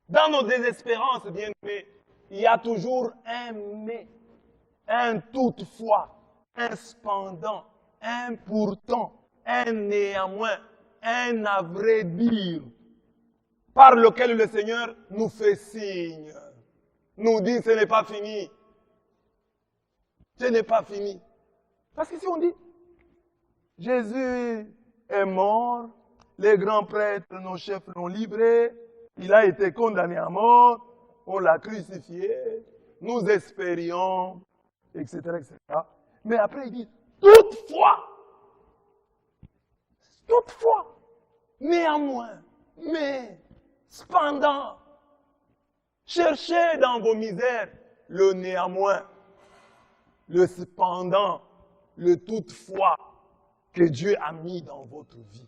Dans nos désespérances, bien-aimés, il y a toujours un mais, un toutefois, un cependant, un pourtant, un néanmoins, un à vrai dire, par lequel le Seigneur nous fait signe, nous dit ce n'est pas fini. Ce n'est pas fini. Parce que si on dit, Jésus est mort, les grands prêtres, nos chefs l'ont livré, il a été condamné à mort, on l'a crucifié, nous espérions, etc., etc. Mais après il dit, toutefois, néanmoins, mais, cependant, cherchez dans vos misères le néanmoins, le cependant, le toutefois que Dieu a mis dans votre vie.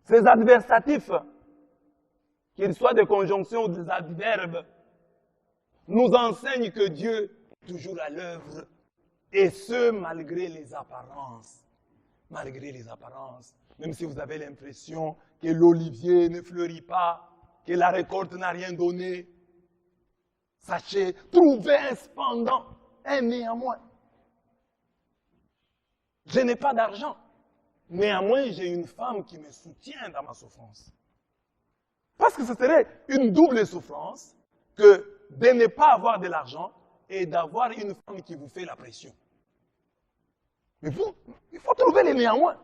Ces adversatifs, qu'ils soient des conjonctions ou des adverbes, nous enseignent que Dieu est toujours à l'œuvre, et ce, malgré les apparences. Malgré les apparences. Même si vous avez l'impression que l'olivier ne fleurit pas, que la récolte n'a rien donné, sachez, trouvez un cependant, un néanmoins. Je n'ai pas d'argent. Néanmoins, j'ai une femme qui me soutient dans ma souffrance. Parce que ce serait une double souffrance que de ne pas avoir de l'argent et d'avoir une femme qui vous fait la pression. Mais vous, il faut trouver les néanmoins.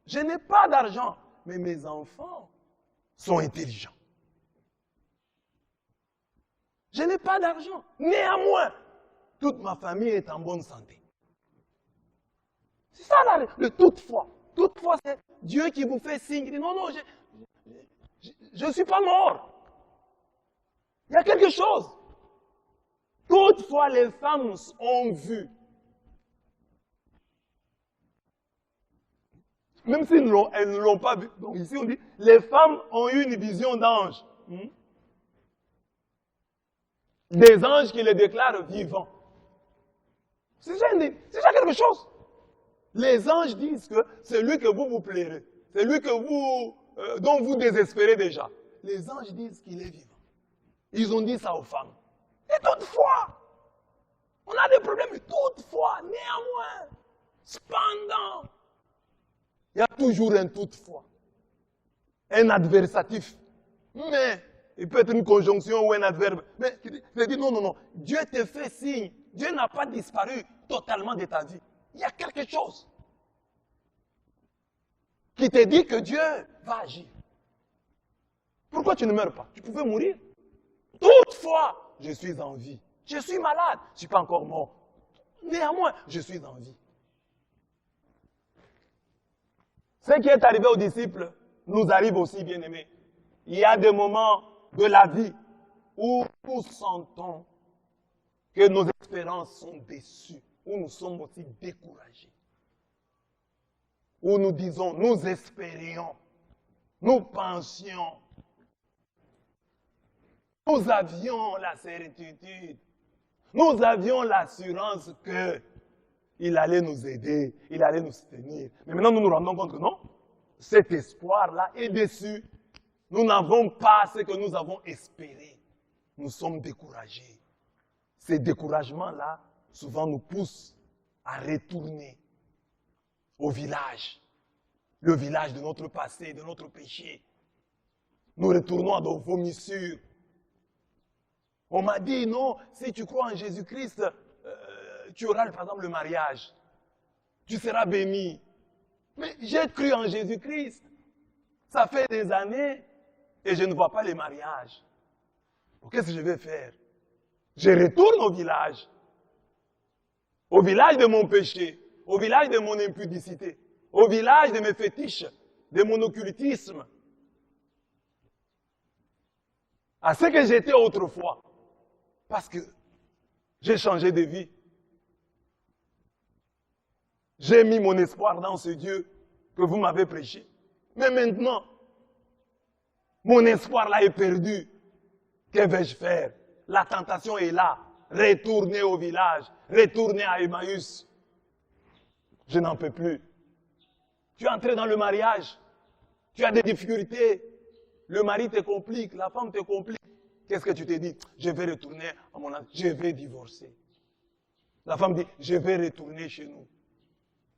Je n'ai pas d'argent, mais mes enfants sont intelligents. Je n'ai pas d'argent. Néanmoins, toute ma famille est en bonne santé. C'est ça le toutefois. Toutefois, c'est Dieu qui vous fait signe. Il dit, non, non, je ne suis pas mort. Il y a quelque chose. Toutefois, les femmes ont vu. Même si elles ne l'ont pas vu. Donc ici, on dit, les femmes ont eu une vision d'ange. Des anges qui les déclarent vivants. C'est déjà quelque chose. Les anges disent que c'est lui que vous plairez. C'est lui que dont vous désespérez déjà. Les anges disent qu'il est vivant. Ils ont dit ça aux femmes. Et toutefois, on a des problèmes. Toutefois, néanmoins, cependant, il y a toujours un toutefois. Un adversatif. Mais, il peut être une conjonction ou un adverbe. Mais il dit non, non, non. Dieu te fait signe. Dieu n'a pas disparu totalement de ta vie. Il y a quelque chose qui te dit que Dieu va agir. Pourquoi tu ne meurs pas? Tu pouvais mourir. Toutefois, je suis en vie. Je suis malade. Je ne suis pas encore mort. Néanmoins, je suis en vie. Ce qui est arrivé aux disciples nous arrive aussi, bien-aimés. Il y a des moments de la vie où nous sentons que nos espérances sont déçues, où nous sommes aussi découragés. Où nous disons, nous espérions, nous pensions, nous avions la certitude, nous avions l'assurance qu'il allait nous aider, il allait nous soutenir. Mais maintenant, nous nous rendons compte que non, cet espoir-là est déçu. Nous n'avons pas ce que nous avons espéré. Nous sommes découragés. Ces découragements-là, souvent nous poussent à retourner au village. Le village de notre passé, de notre péché. Nous retournons à nos vomissures. On m'a dit, non, si tu crois en Jésus-Christ, tu auras par exemple le mariage. Tu seras béni. Mais j'ai cru en Jésus-Christ. Ça fait des années et je ne vois pas les mariages. Qu'est-ce que je vais faire? Je retourne au village de mon péché, au village de mon impudicité, au village de mes fétiches, de mon occultisme, à ce que j'étais autrefois, parce que j'ai changé de vie. J'ai mis mon espoir dans ce Dieu que vous m'avez prêché. Mais maintenant, mon espoir là est perdu. Que vais-je faire? La tentation est là. Retourner au village, retourner à Emmaüs. Je n'en peux plus. Tu es entré dans le mariage. Tu as des difficultés. Le mari te complique, la femme te complique. Qu'est-ce que tu te dis? Je vais retourner à mon âge, je vais divorcer. La femme dit, je vais retourner chez nous.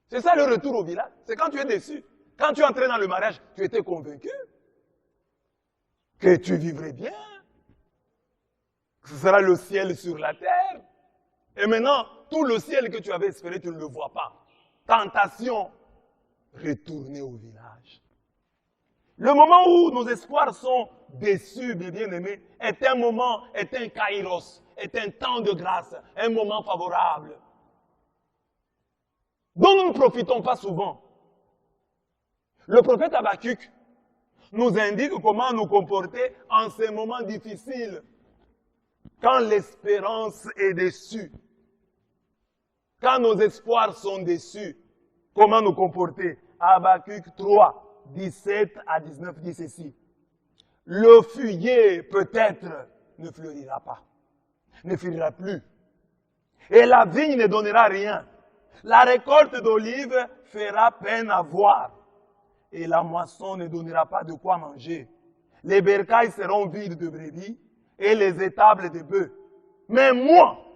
C'est ça le retour au village. C'est quand tu es déçu. Quand tu es entré dans le mariage, tu étais convaincu que tu vivrais bien. Que ce sera le ciel sur la terre. Et maintenant, tout le ciel que tu avais espéré, tu ne le vois pas. Tentation, retourner au village. Le moment où nos espoirs sont déçus, mes bien-aimés, est un moment, est un kairos, est un temps de grâce, un moment favorable, dont nous ne profitons pas souvent. Le prophète Habakkuk nous indique comment nous comporter en ces moments difficiles, quand l'espérance est déçue, quand nos espoirs sont déçus, comment nous comporter. Habakkuk 3, 17 à 19 dit ceci. Le figuier peut-être ne fleurira pas, ne fleurira plus. Et la vigne ne donnera rien. La récolte d'olives fera peine à voir. Et la moisson ne donnera pas de quoi manger. Les bercailles seront vides de brebis et les étables de bœufs. Mais moi,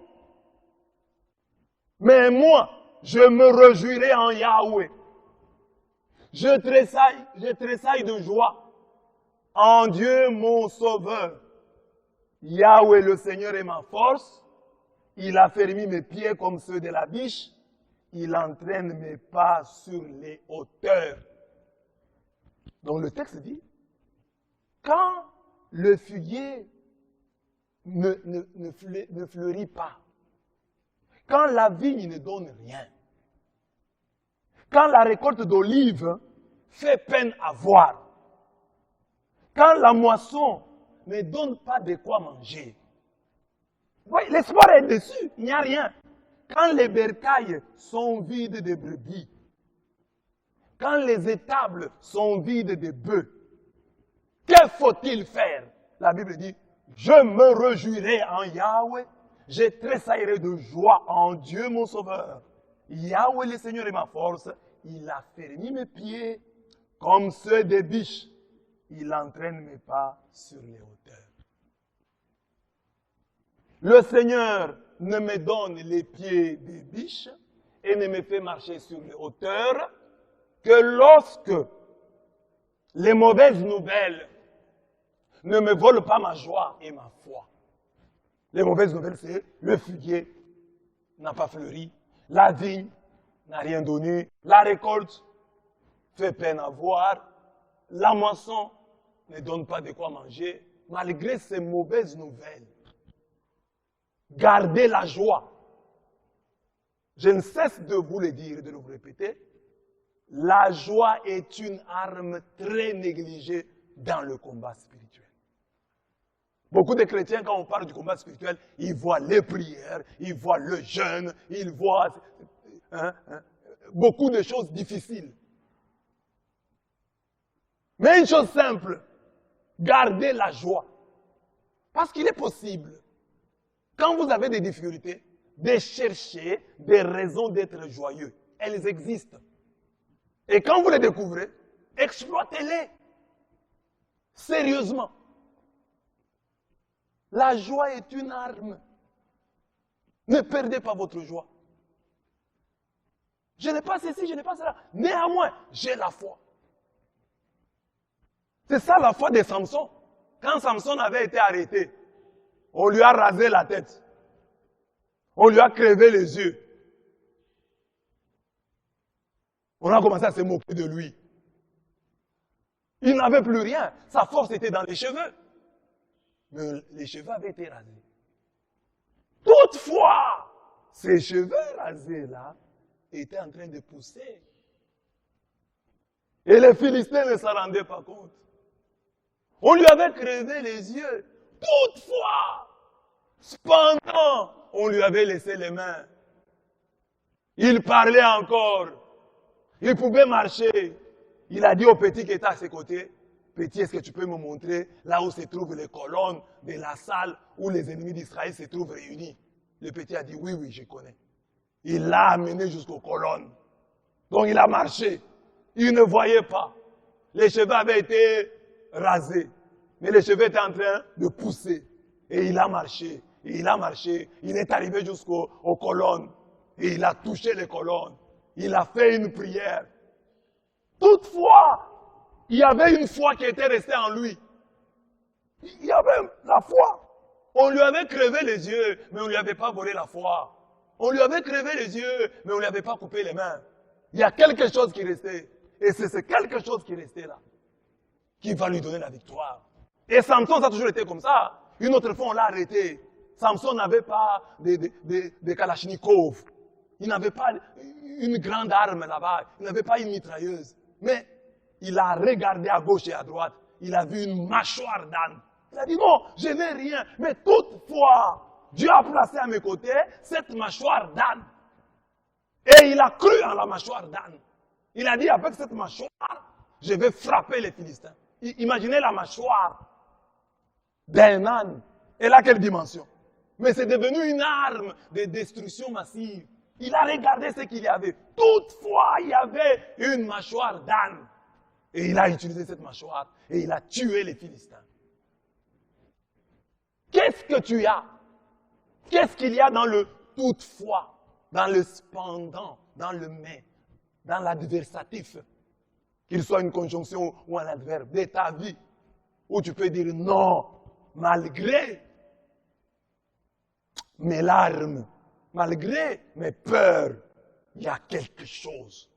je me réjouirai en Yahweh. Je tressaille de joie en Dieu mon sauveur. Yahweh le Seigneur est ma force. Il a fermé mes pieds comme ceux de la biche. Il entraîne mes pas sur les hauteurs. Donc le texte dit, quand le figuier ne fleurit pas, quand la vigne ne donne rien, quand la récolte d'olives fait peine à voir, quand la moisson ne donne pas de quoi manger, oui, l'espoir est déçu, il n'y a rien. Quand les bercailles sont vides de brebis, quand les étables sont vides de bœufs, que faut-il faire? La Bible dit, je me réjouirai en Yahweh, je tressaillerai de joie en Dieu mon sauveur. Yahweh le Seigneur est ma force, il a fermé mes pieds comme ceux des biches, il entraîne mes pas sur les hauteurs. Le Seigneur ne me donne les pieds des biches et ne me fait marcher sur les hauteurs que lorsque les mauvaises nouvelles ne me volent pas ma joie et ma foi. Les mauvaises nouvelles, c'est le figuier n'a pas fleuri, la vigne n'a rien donné, la récolte fait peine à voir, la moisson ne donne pas de quoi manger. Malgré ces mauvaises nouvelles, gardez la joie. Je ne cesse de vous le dire et de vous répéter. La joie est une arme très négligée dans le combat spirituel. Beaucoup de chrétiens, quand on parle du combat spirituel, ils voient les prières, ils voient le jeûne, ils voient beaucoup de choses difficiles. Mais une chose simple, gardez la joie. Parce qu'il est possible, quand vous avez des difficultés, de chercher des raisons d'être joyeux. Elles existent. Et quand vous les découvrez, exploitez-les. Sérieusement. La joie est une arme. Ne perdez pas votre joie. Je n'ai pas ceci, je n'ai pas cela. Néanmoins, j'ai la foi. C'est ça la foi de Samson. Quand Samson avait été arrêté, on lui a rasé la tête. On lui a crevé les yeux. On a commencé à se moquer de lui. Il n'avait plus rien. Sa force était dans les cheveux. Mais les cheveux avaient été rasés. Toutefois, ces cheveux rasés-là étaient en train de pousser. Et les Philistins ne s'en rendaient pas compte. On lui avait crevé les yeux. Toutefois, cependant, on lui avait laissé les mains. Il parlait encore. Il pouvait marcher. Il a dit au petit qui était à ses côtés, petit, est-ce que tu peux me montrer là où se trouvent les colonnes de la salle où les ennemis d'Israël se trouvent réunis? Le petit a dit, oui, oui, je connais. Il l'a amené jusqu'aux colonnes. Donc il a marché. Il ne voyait pas. Les cheveux avaient été rasés. Mais les cheveux étaient en train de pousser. Et il a marché. Et il a marché. Il est arrivé jusqu'aux colonnes. Et il a touché les colonnes. Il a fait une prière. Toutefois, il y avait une foi qui était restée en lui. Il y avait la foi. On lui avait crevé les yeux, mais on ne lui avait pas volé la foi. On lui avait crevé les yeux, mais on ne lui avait pas coupé les mains. Il y a quelque chose qui restait. Et c'est ce quelque chose qui restait là, qui va lui donner la victoire. Et Samson, ça a toujours été comme ça. Une autre fois, on l'a arrêté. Samson n'avait pas de Kalachnikov. Il n'avait pas une grande arme là-bas. Il n'avait pas une mitrailleuse. Mais il a regardé à gauche et à droite. Il a vu une mâchoire d'âne. Il a dit non, je n'ai rien. Mais toutefois, Dieu a placé à mes côtés cette mâchoire d'âne. Et il a cru en la mâchoire d'âne. Il a dit avec cette mâchoire, je vais frapper les Philistins. Imaginez la mâchoire d'un âne. Elle a quelle dimension? Mais c'est devenu une arme de destruction massive. Il a regardé ce qu'il y avait. Toutefois, il y avait une mâchoire d'âne. Et il a utilisé cette mâchoire. Et il a tué les Philistins. Qu'est-ce que tu as? Qu'est-ce qu'il y a dans le toutefois, dans le cependant, dans le mais, dans l'adversatif? Qu'il soit une conjonction ou un adverbe de ta vie. Où tu peux dire non, malgré mes larmes, malgré mes peurs, il y a quelque chose